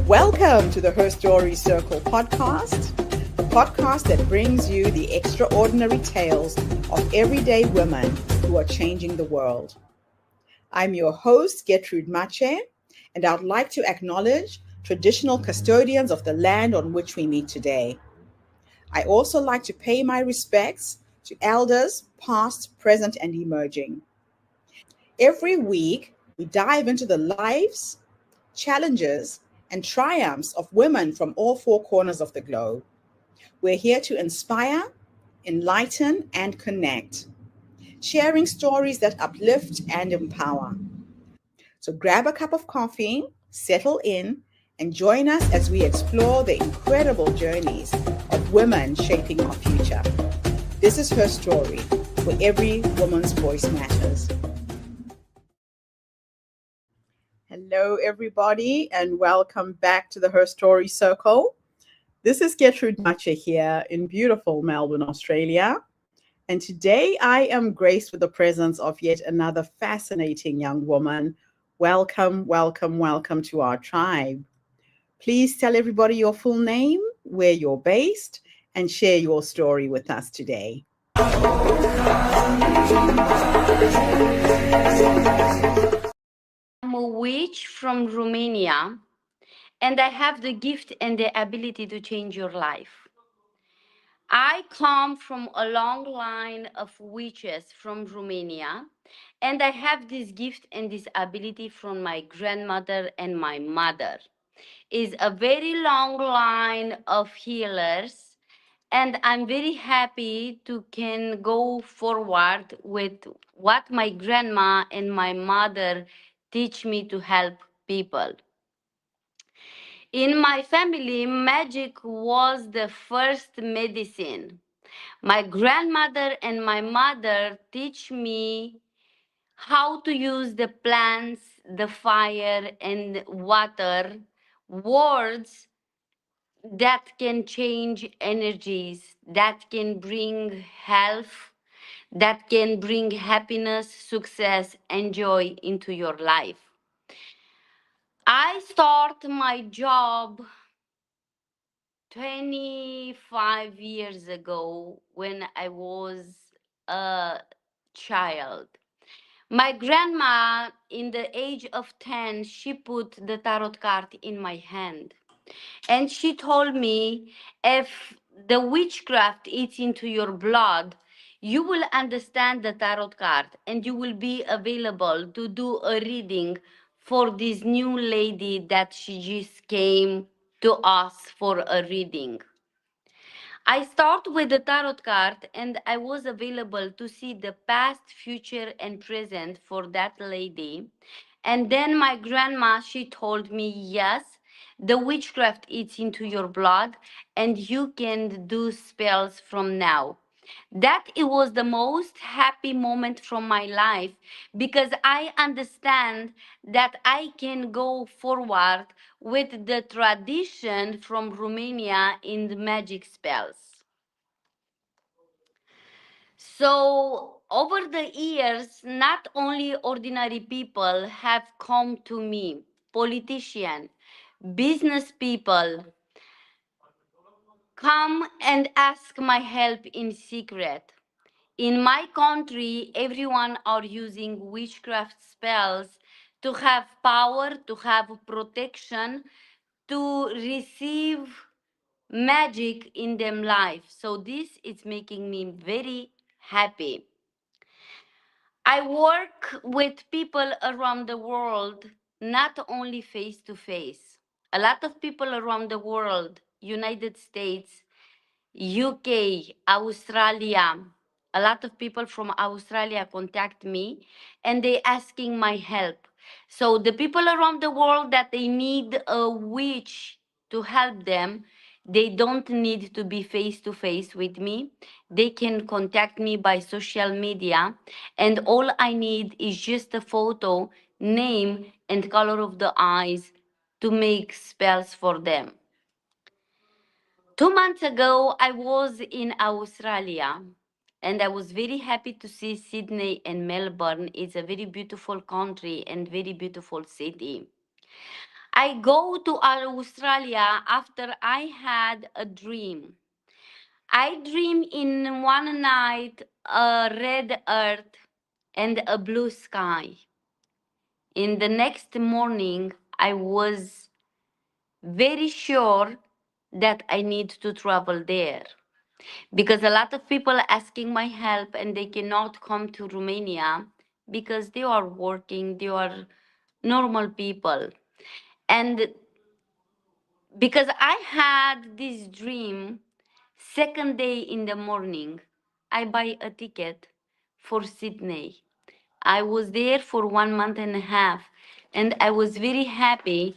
Welcome to the Her Story Circle podcast, the podcast that brings you the extraordinary tales of everyday women who are changing the world. I'm your host, Gertrude Mache, and I'd like to acknowledge traditional custodians of the land on which we meet today. I also like to pay my respects to elders, past, present, and emerging. Every week, we dive into the lives, challenges, and triumphs of women from all four corners of the globe. We're here to inspire, enlighten, and connect, sharing stories that uplift and empower. So grab a cup of coffee, settle in, and join us as we explore the incredible journeys of women shaping our future. This is Her Story, where every woman's voice matters. Hello, everybody, and welcome back to the Her Story Circle. This is Gertrude Mache here in beautiful Melbourne, Australia. And today I am graced with the presence of yet another fascinating young woman. Welcome, welcome, welcome to our tribe. Please tell everybody your full name, where you're based, and share your story with us today. I'm a witch from Romania, and I have the gift and the ability to change your life. I come from a long line of witches from Romania, and I have this gift and this ability from my grandmother and my mother. Is a very long line of healers, and I'm very happy to can go forward with what my grandma and my mother teach me to help people. In my family, magic was the first medicine. My grandmother and my mother teach me how to use the plants, the fire, and water, words that can change energies, that can bring health, that can bring happiness, success, and joy into your life. I start my job 25 years ago when I was a child. My grandma, in the age of 10, she put the tarot card in my hand. And she told me, if the witchcraft eats into your blood, you will understand the tarot card and you will be available to do a reading for this new lady that she just came to us for a reading. I start with the tarot card and I was available to see the past, future, and present for that lady. And then my grandma, she told me, yes, the witchcraft eats into your blood and you can do spells from now. That it was the most happy moment from my life because I understand that I can go forward with the tradition from Romania in the magic spells. So over the years, not only ordinary people have come to me, politicians, business people, come and ask my help in secret. In my country, everyone are using witchcraft spells to have power, to have protection, to receive magic in them life. So this is making me very happy. I work with people around the world, not only face to face. A lot of people around the world, United States, UK, Australia, a lot of people from Australia contact me and they asking my help. So the people around the world that they need a witch to help them, they don't need to be face to face with me. They can contact me by social media and all I need is just a photo, name and color of the eyes to make spells for them. 2 months ago, I was in Australia and I was very happy to see Sydney and Melbourne. It's a very beautiful country and very beautiful city. I go to Australia after I had a dream. I dream in one night a red earth and a blue sky. In the next morning, I was very sure that I need to travel there because a lot of people are asking my help and they cannot come to Romania because they are working, they are normal people. And because I had this dream, second day in the morning, I buy a ticket for Sydney. I was there for 1 month and a half, and I was very happy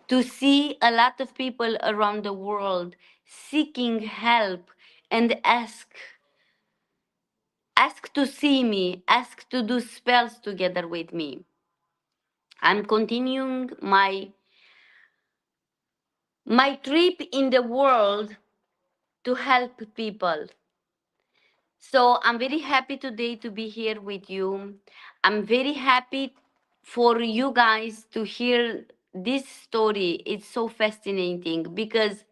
to see a lot of people around the world seeking help and ask to see me, ask to do spells together with me. I'm continuing my trip in the world to help people. So I'm very happy today to be here with you. I'm very happy for you guys to hear this story. It's so fascinating because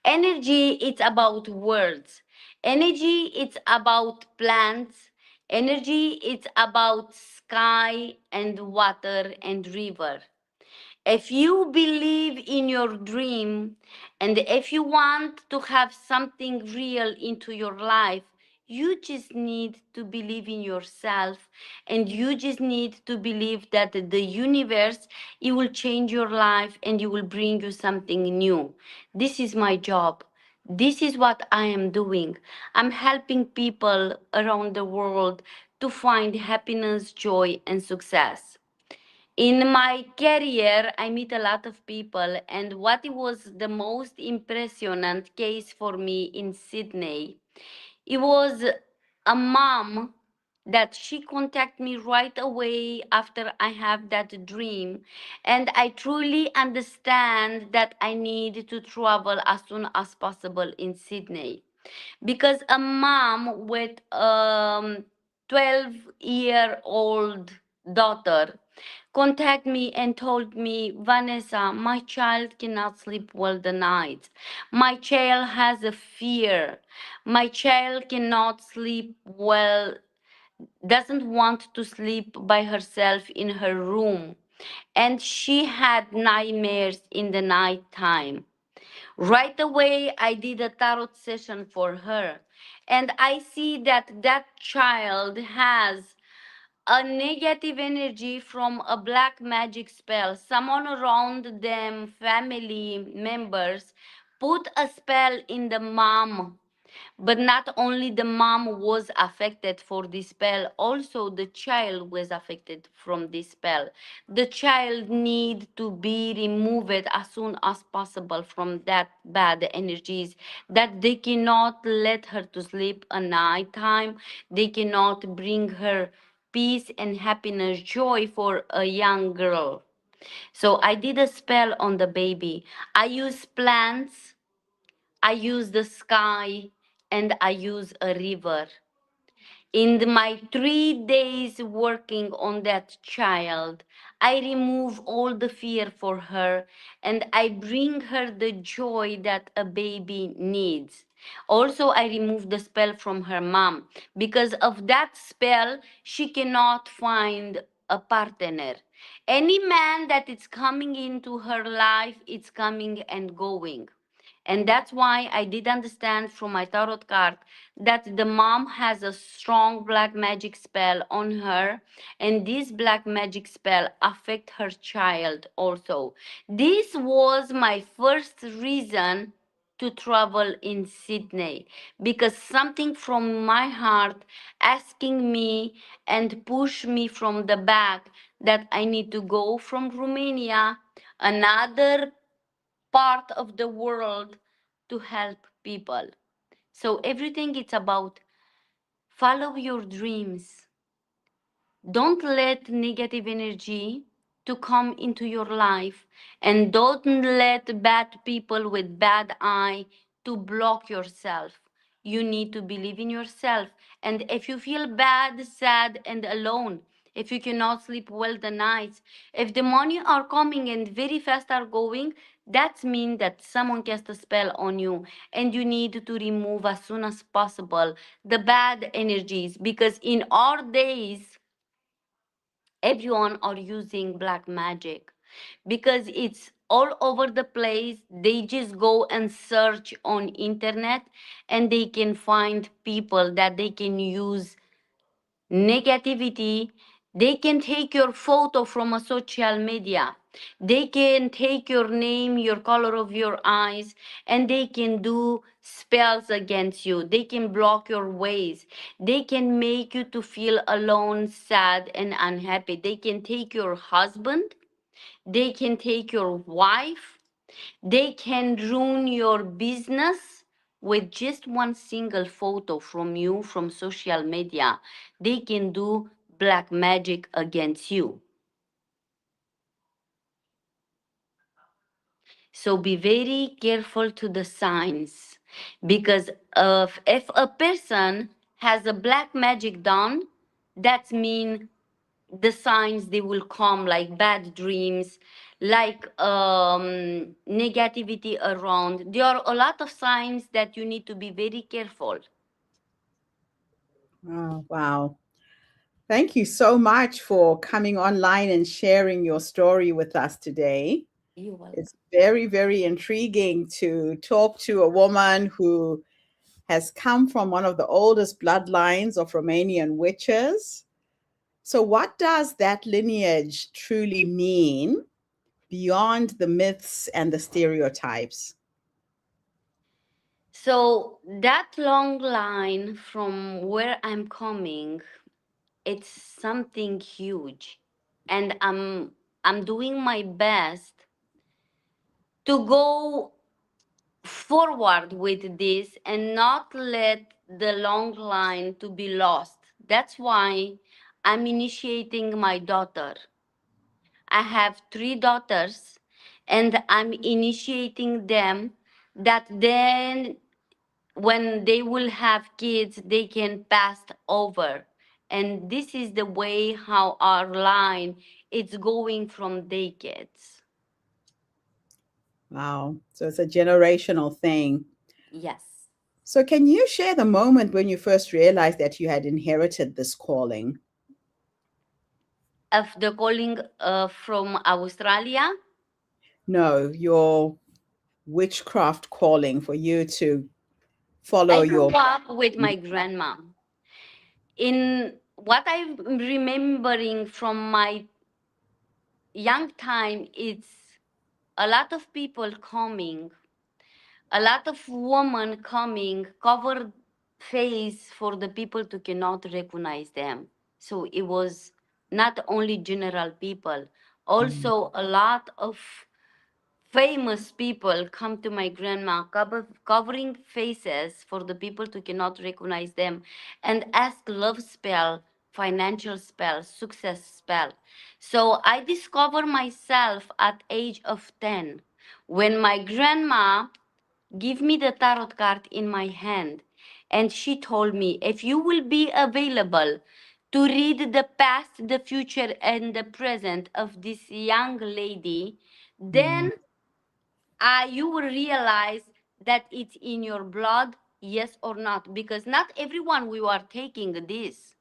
energy it's about words. Energy it's about plants. Energy it's about sky and water and river. If you believe in your dream and if you want to have something real into your life, you just need to believe in yourself and you just need to believe that the universe it will change your life and it will bring you something new. This is my job. This is what I am doing. I'm helping people around the world to find happiness, joy and success. In my career, I meet a lot of people, and what was the most impressionant case for me in Sydney, it was a mom that she contacted me right away after I have that dream, and I truly understand that I need to travel as soon as possible in Sydney because a mom with 12-year-old daughter contact me and told me, Vanessa, my child cannot sleep well the night. My child has a fear. My child cannot sleep well, doesn't want to sleep by herself in her room. And she had nightmares in the night time. Right away, I did a tarot session for her. And I see that that child has a negative energy from a black magic spell. Someone around them, family members, put a spell in the mom, but not only the mom was affected for this spell, also the child was affected from this spell. The child need to be removed as soon as possible from that bad energies that they cannot let her to sleep a night time. They cannot bring her peace and happiness, joy for a young girl. So I did a spell on the baby. I use plants, I use the sky, and I use a river. In my 3 days working on that child, I remove all the fear for her and I bring her the joy that a baby needs. Also, I remove the spell from her mom. Because of that spell, she cannot find a partner. Any man that is coming into her life, it's coming and going. And that's why I did understand from my tarot card that the mom has a strong black magic spell on her, and this black magic spell affect her child also. This was my first reason to travel in Sydney because something from my heart asking me and push me from the back that I need to go from Romania another part of the world to help people. So everything it's about follow your dreams. Don't let negative energy to come into your life and don't let bad people with bad eye to block yourself. You need to believe in yourself. And if you feel bad, sad and alone, if you cannot sleep well the nights, if the money are coming and very fast are going, that means that someone cast a spell on you, and you need to remove as soon as possible the bad energies, because in our days everyone are using black magic, because it's all over the place. They just go and search on internet, and they can find people that they can use negativity. They can take your photo from a social media, they can take your name, your color of your eyes, and they can do spells against you. They can block your ways, they can make you to feel alone, sad and unhappy. They can take your husband, they can take your wife, they can ruin your business with just one single photo from you from social media. They can do black magic against you. So be very careful to the signs, because of if a person has a black magic done, that mean the signs they will come like bad dreams, like negativity around. There are a lot of signs that you need to be very careful. Oh, wow. Thank you so much for coming online and sharing your story with us today. You're welcome. It's very, very intriguing to talk to a woman who has come from one of the oldest bloodlines of Romanian witches. So, what does that lineage truly mean beyond the myths and the stereotypes? So that long line from where I'm coming, it's something huge, and I'm doing my best to go forward with this and not let the long line to be lost. That's why I'm initiating my daughter. I have three daughters, and I'm initiating them, that then when they will have kids they can pass over. And this is the way how our line it's going from decades. Wow. So, it's a generational thing. Yes. So, can you share the moment when you first realized that you had inherited this calling? Of the calling from Australia. No, your witchcraft calling for you to follow I grew your. up with my grandma. In what I'm remembering from my young time, it's a lot of people coming, a lot of women coming, covered face for the people to cannot recognize them. So it was not only general people, Mm, also a lot of famous people come to my grandma, covering faces for the people to cannot recognize them, and ask love spell, financial spell, success spell. So I discover myself at age of 10 when my grandma give me the tarot card in my hand, and she told me, if you will be available to read the past, the future and the present of this young lady, mm, then you will realize that it's in your blood, yes or not, because not everyone we are taking this.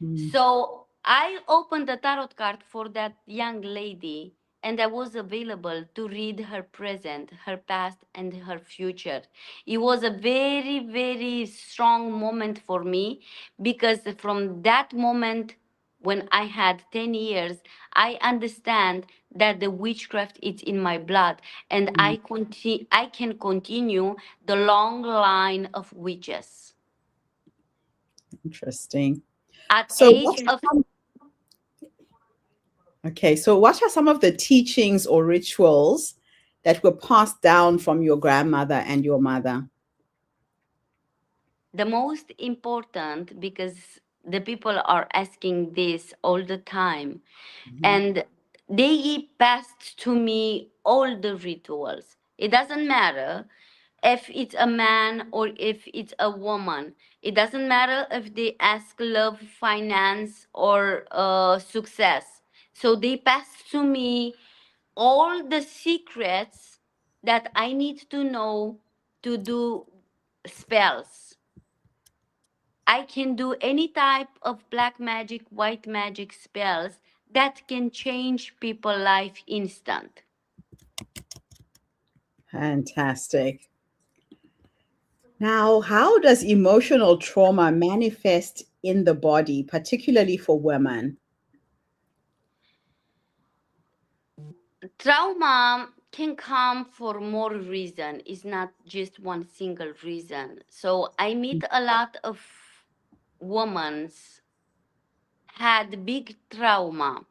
mm. So I opened the tarot card for that young lady, and I was available to read her present, her past, and her future. It was a very, very strong moment for me, because from that moment, when I had 10 years, I understand that the witchcraft is in my blood, and Mm, I can continue the long line of witches. interesting. At So, age of what are some of the teachings or rituals that were passed down from your grandmother and your mother? the most important, because the people are asking this all the time, Mhm, and they passed to me all the rituals. It doesn't matter if it's a man or if it's a woman. It doesn't matter if they ask love, finance, or success. So they pass to me all the secrets that I need to know to do spells. I can do any type of black magic, white magic spells that can change people life instant. Fantastic. Now, how does emotional trauma manifest in the body, particularly for women? Trauma can come for more reason. It's not just one single reason. So I meet a lot of women had big trauma.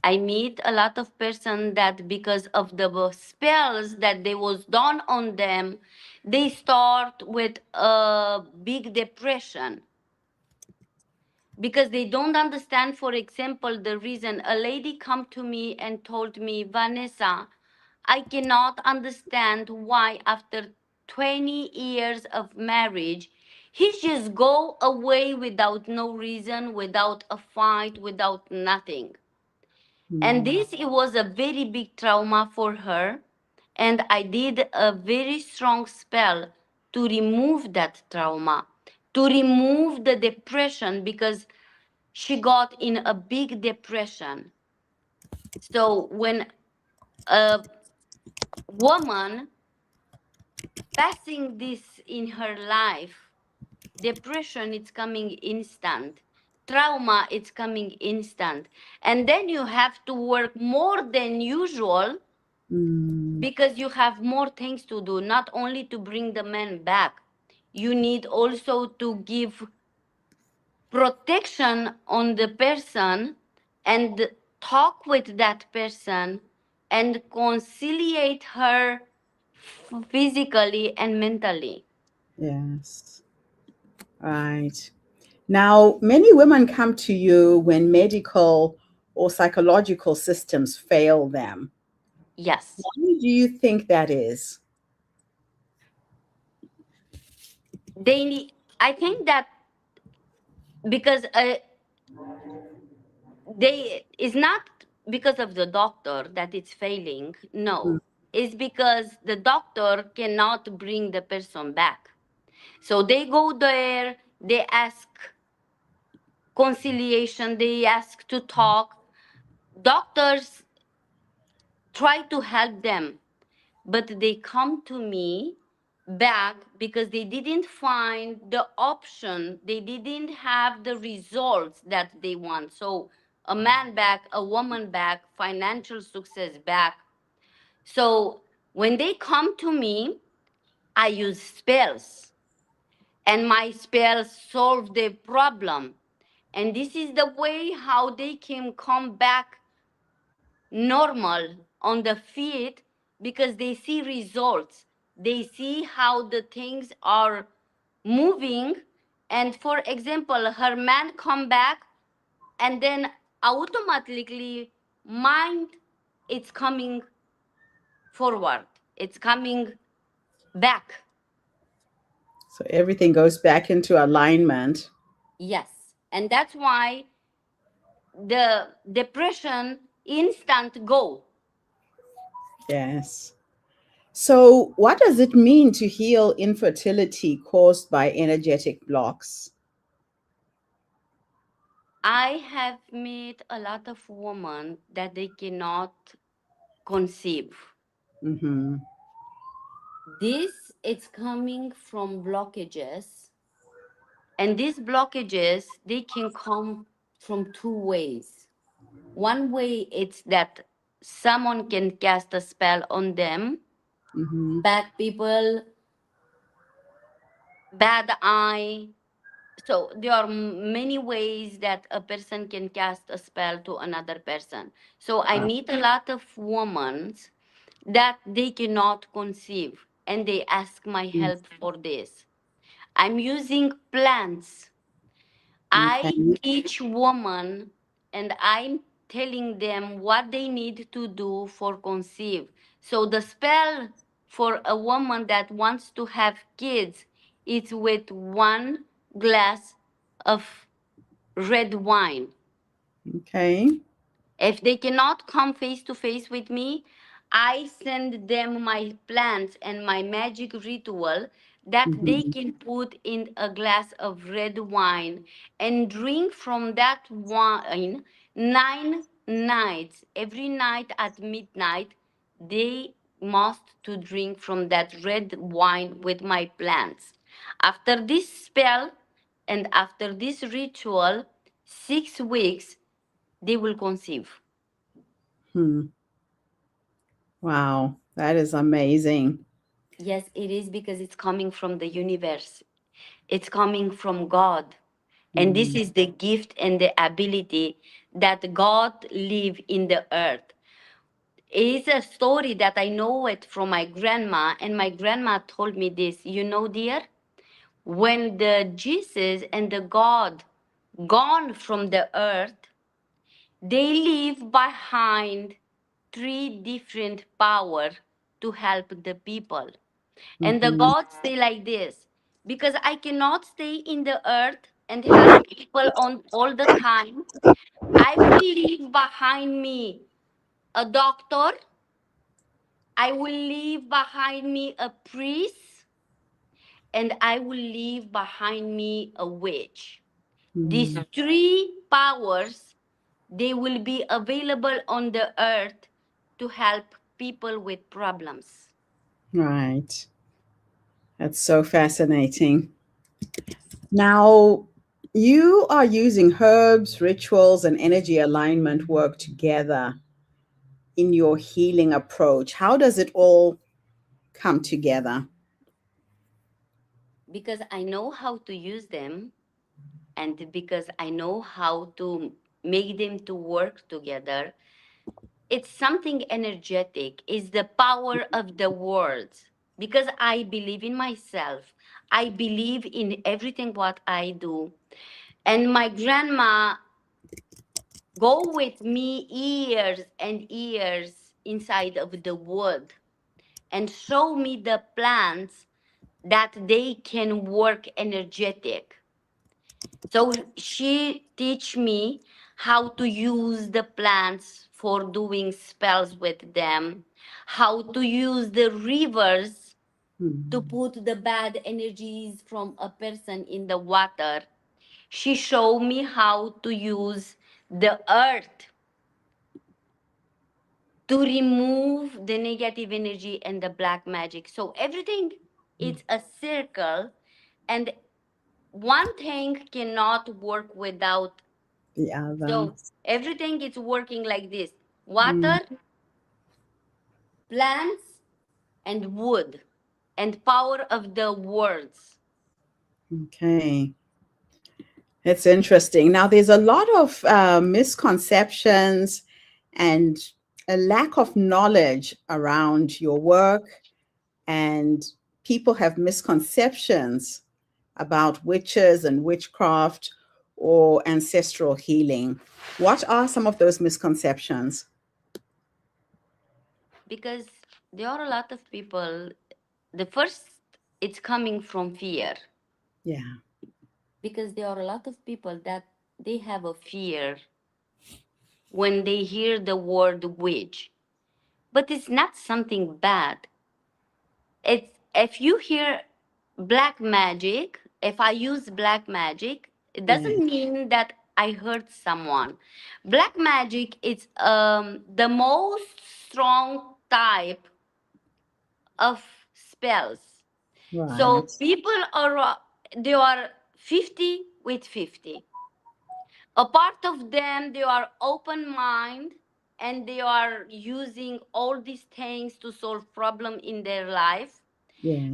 I meet a lot of person that because of the spells that they was done on them, they start with a big depression because they don't understand. For example, the reason a lady come to me and told me, Vanessa, I cannot understand why after 20 years of marriage he just go away without no reason, without a fight, without nothing. And Mm, this, it was a very big trauma for her, and I did a very strong spell to remove that trauma, to remove the depression, because she got in a big depression. So when a woman passing this in her life, depression, it's coming instant, trauma, it's coming instant, and then you have to work more than usual mm, because you have more things to do, not only to bring the man back, you need also to give protection on the person and talk with that person and conciliate her physically and mentally. yes. Right. Now, many women come to you when medical or psychological systems fail them. Yes, Why do you think that is? they need. I think that because they is not because of the doctor that it's failing. Mm, No, it's because the doctor cannot bring the person back. So they go there, they ask conciliation, they ask to talk. Doctors try to help them, but they come to me back because they didn't find the option, they didn't have the results that they want. So a man back, a woman back, financial success back. So when they come to me, I use spells, and my spells solve the problem. And this is the way how they can come back normal on the feet, because they see results. They see how the things are moving. And for example, her man come back, and then automatically mind, it's coming forward. It's coming back. so everything goes back into alignment. Yes. And that's why the depression instant go. Yes. So, what does it mean to heal infertility caused by energetic blocks? I have met a lot of women that they cannot conceive. Hmm. This is coming from blockages, and these blockages, they can come from two ways. One way, it's that someone can cast a spell on them, Hmm. bad people, bad eye. So there are many ways that a person can cast a spell to another person. So I meet a lot of women that they cannot conceive, and they ask my help for this. I'm using plants. Okay. I teach women, and I'm telling them what they need to do for conceive. So the spell for a woman that wants to have kids, it's with 1 glass of red wine. Okay. If they cannot come face to face with me, I send them my plants and my magic ritual that they Hmm. can put in a glass of red wine and drink from that wine 9 nights. Every night at midnight, they must to drink from that red wine with my plants. After this spell and after this ritual, 6 weeks, they will conceive. Hmm. Wow, that is amazing. Yes, it is because it's coming from the universe. It's coming from God. And this Mm. is the gift and the ability that God live in the earth. It is a story that I know it from my grandma, and my grandma told me this. You know, dear, when the Jesus and the God gone from the earth, they leave behind 3 different power to help the people. And the Hmm. gods say like this, because I cannot stay in the earth and help people on all the time. I will leave behind me a doctor. I will leave behind me a priest, and I will leave behind me a witch. These Mm. 3 powers, they will be available on the earth to help people with problems. Right. That's so fascinating. Now, you are using herbs, rituals, and energy alignment work together in your healing approach. How does it all come together? Because I know how to use them, and because I know how to make them to work together. It's something energetic. It's the power of the words. Because I believe in myself. I believe in everything what I do. And my grandma go with me years and years inside of the wood and show me the plants that they can work energetic. So she teach me how to use the plants for doing spells with them, how to use the rivers to Mm. put the bad energies from a person in the water. She showed me how to use the earth to remove the negative energy and the black magic. So everything, it's a circle, and one thing cannot work without. The other. So everything is working like this: Mm. water, plants, and wood, and power of the words. Okay. It's interesting. Now, there's a lot of misconceptions and a lack of knowledge around your work, and people have misconceptions about witches and witchcraft or ancestral healing. What are some of those misconceptions? Because there are a lot of people, the first, it's coming from fear. Yeah. Because there are a lot of people that they have a fear when they hear the word witch. But it's not something bad. It's if you hear black magic, if I use black magic, it Yeah. doesn't mean that I hurt someone. Black magic is the most strong type of spells. So Right. people are they are 50 with 50. A part of them, they are open mind, and they are using all these things to solve problem in their life.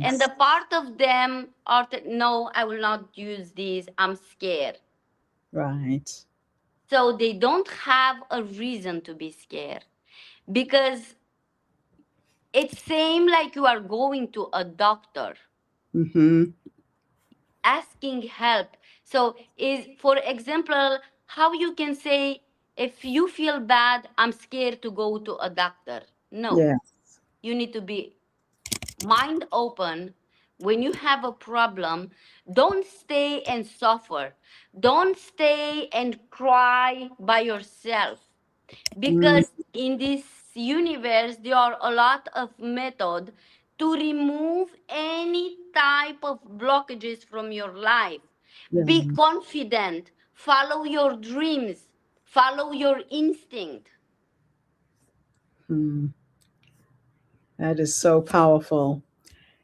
And Yes. the part of them are no, I will not use this, I'm scared. Right. So they don't have a reason to be scared, because it's same like you are going to a doctor Mm-hmm. asking help. So is, for example, how you can say, if you feel bad, I'm scared to go to a doctor. No, Yeah. you need to be mind open. When you have a problem, don't stay and suffer. Don't stay and cry by yourself, Mm, because in this universe there are a lot of method to remove any type of blockages from your life. yeah. Be confident, follow your dreams, follow your instinct. Mm, that is so powerful.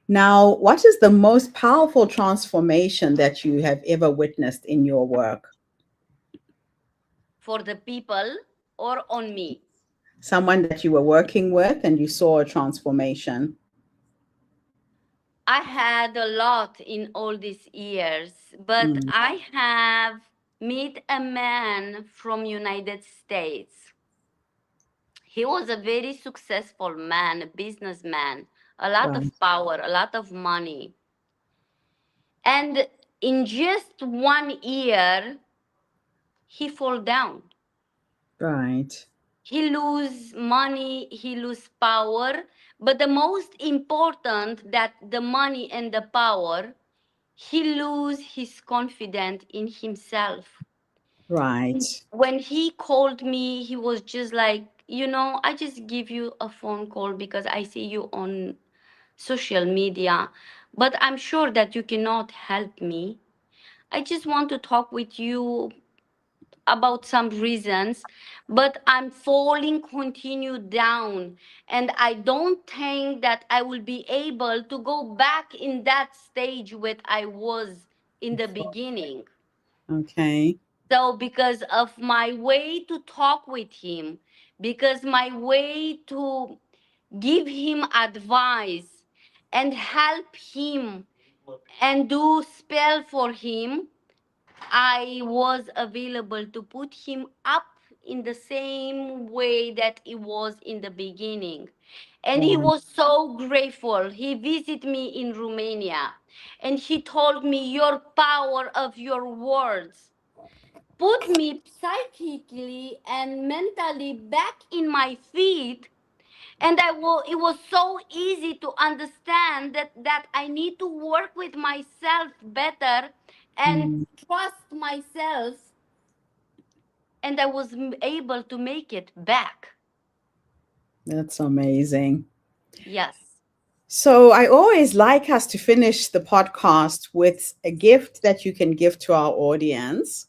Now, what is the most powerful transformation that you have ever witnessed in your work? For the people or on me? Someone that you were working with and you saw a transformation. I had a lot in all these years, but Mm, I have met a man from United States. He was a very successful man, a businessman, a lot right, of power, a lot of money. And in just 1 year, he fall down. right, He lose money, he lose power. But the most important that the money and the power, he lose his confidence in himself. right. When he called me, he was just like, I just give you a phone call because I see you on social media, but I'm sure that you cannot help me. I just want to talk with you about some reasons, but I'm falling continue down, and I don't think that I will be able to go back in that stage where I was in the beginning. Okay, So because of my way to talk with him, because my way to give him advice and help him and do spell for him, I was available to put him up in the same way that he was in the beginning. And he right. was so grateful. He visited me in Romania and he told me your power of your words put me psychically and mentally back in my feet. And it was so easy to understand that I need to work with myself better and Mm, trust myself, and I was able to make it back. that's amazing. Yes. So, I always like us to finish the podcast with a gift that you can give to our audience.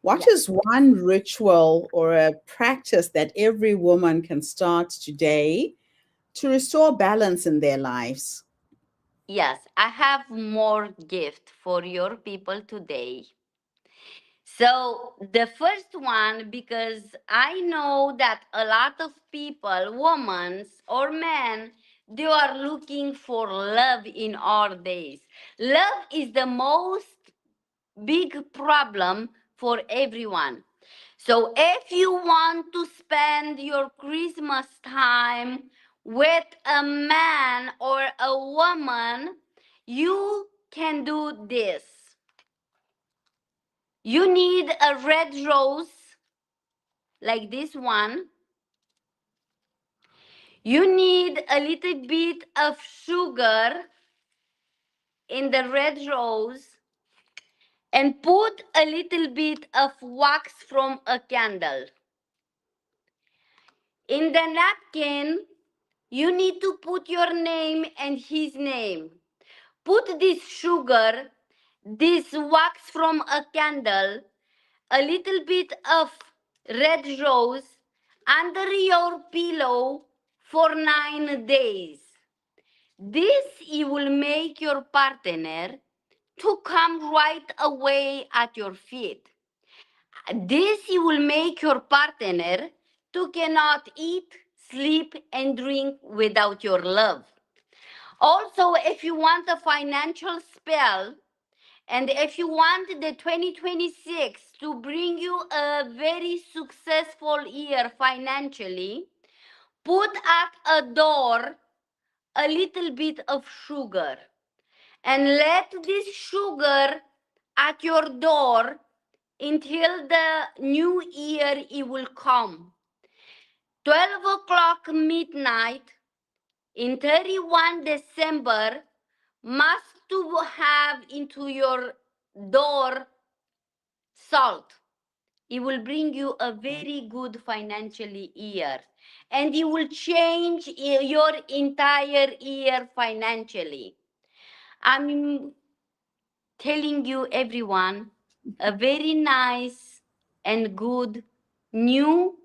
What Yes. is one ritual or a practice that every woman can start today to restore balance in their lives? Yes, I have more gift for your people today. So the first one, because I know that a lot of people, women or men, they are looking for love in our days. Love is the most big problem for everyone. So if you want to spend your Christmas time with a man or a woman, you can do this. You need a red rose like this one. You need a little bit of sugar in the red rose and put a little bit of wax from a candle. In the napkin, you need to put your name and his name. Put this sugar, this wax from a candle, a little bit of red rose under your pillow for 9 days. This you will make your partner to come right away at your feet. This you will make your partner to cannot eat, sleep, and drink without your love. Also, if you want a financial spell, and if you want the 2026 to bring you a very successful year financially, put at a door a little bit of sugar and let this sugar at your door until the new year it will come. 12 o'clock midnight, In 31 December, must to have into your door salt. It will bring you a very good financially year, and it will change your entire year financially. I'm telling you, everyone, a very nice and good new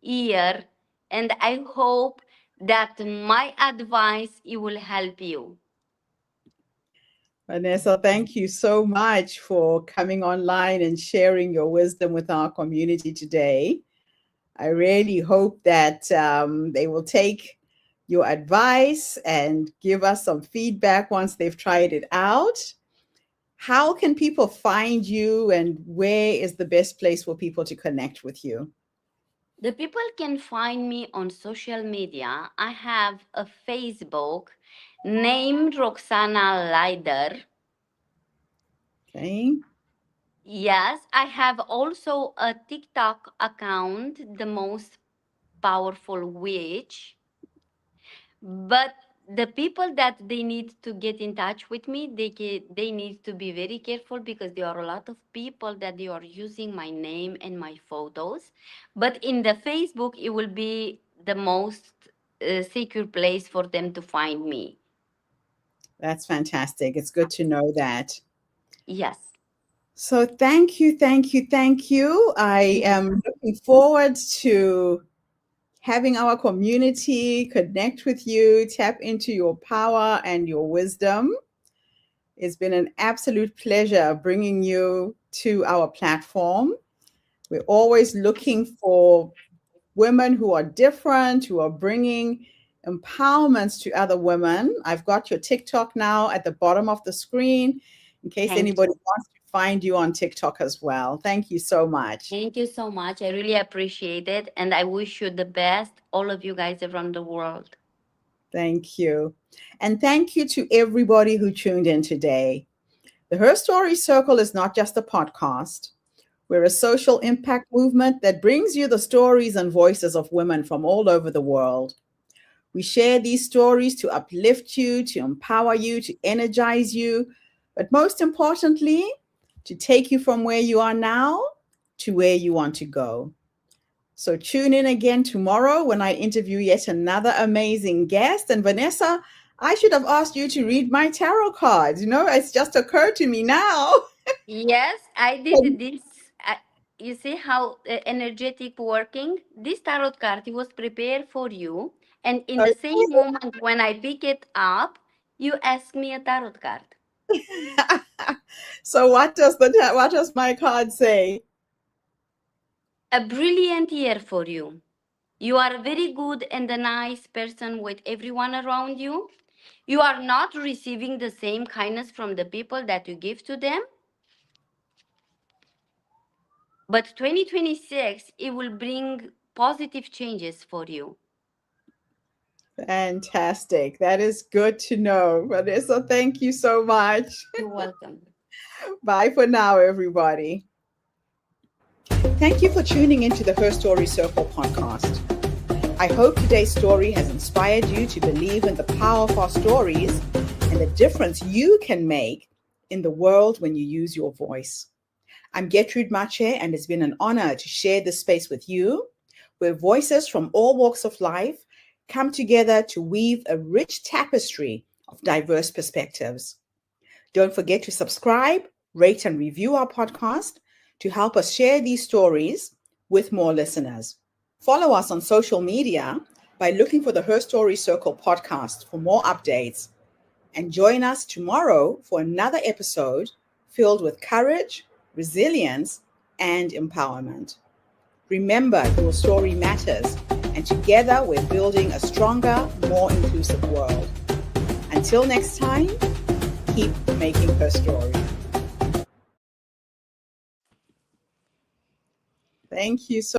year, and I hope that my advice it will help you. Vanessa, thank you so much for coming online and sharing your wisdom with our community today. I really hope that they will take your advice and give us some feedback once they've tried it out. How can people find you, and where is the best place for people to connect with you? The people can find me on social media. I have a Facebook named Roxana Lider. Okay. Yes, I have also a TikTok account, the most powerful witch. But the people that they need to get in touch with me, they need to be very careful, because there are a lot of people that they are using my name and my photos. But in the Facebook, it will be the most secure place for them to find me. That's fantastic. It's good to know that. Yes. So thank you, thank you, thank you. I Yes. am looking forward to having our community connect with you, tap into your power and your wisdom. It's been an absolute pleasure bringing you to our platform. We're always looking for women who are different, who are bringing empowerments to other women. I've got your TikTok now at the bottom of the screen in case Thank anybody you. wants to find you on TikTok as well. Thank you so much. Thank you so much. I really appreciate it. And I wish you the best, all of you guys around the world. Thank you. And thank you to everybody who tuned in today. The Her Story Circle is not just a podcast. We're a social impact movement that brings you the stories and voices of women from all over the world. We share these stories to uplift you, to empower you, to energize you, but most importantly, to take you from where you are now to where you want to go. So tune in again tomorrow when I interview yet another amazing guest. And Vanessa, I should have asked you to read my tarot cards. It's just occurred to me now. Yes, I did this. You see how energetic working? This tarot card it was prepared for you, and in the same moment when I pick it up, you ask me a tarot card. So what does my card say? A brilliant year for you. You are a very good and a nice person with everyone around you. You are not receiving the same kindness from the people that you give to them. But 2026, it will bring positive changes for you. Fantastic. That is good to know. Vanessa, thank you so much. You're welcome. Bye for now, everybody. Thank you for tuning into the Her Story Circle podcast. I hope today's story has inspired you to believe in the power of our stories and the difference you can make in the world when you use your voice. I'm Gertrude Mache, and it's been an honor to share this space with you, where voices from all walks of life come together to weave a rich tapestry of diverse perspectives. Don't forget to subscribe, rate, and review our podcast to help us share these stories with more listeners. Follow us on social media by looking for the Her Story Circle podcast for more updates. And join us tomorrow for another episode filled with courage, resilience, and empowerment. Remember, your story matters, and together we're building a stronger, more inclusive world. Until next time, keep making her story. Thank you so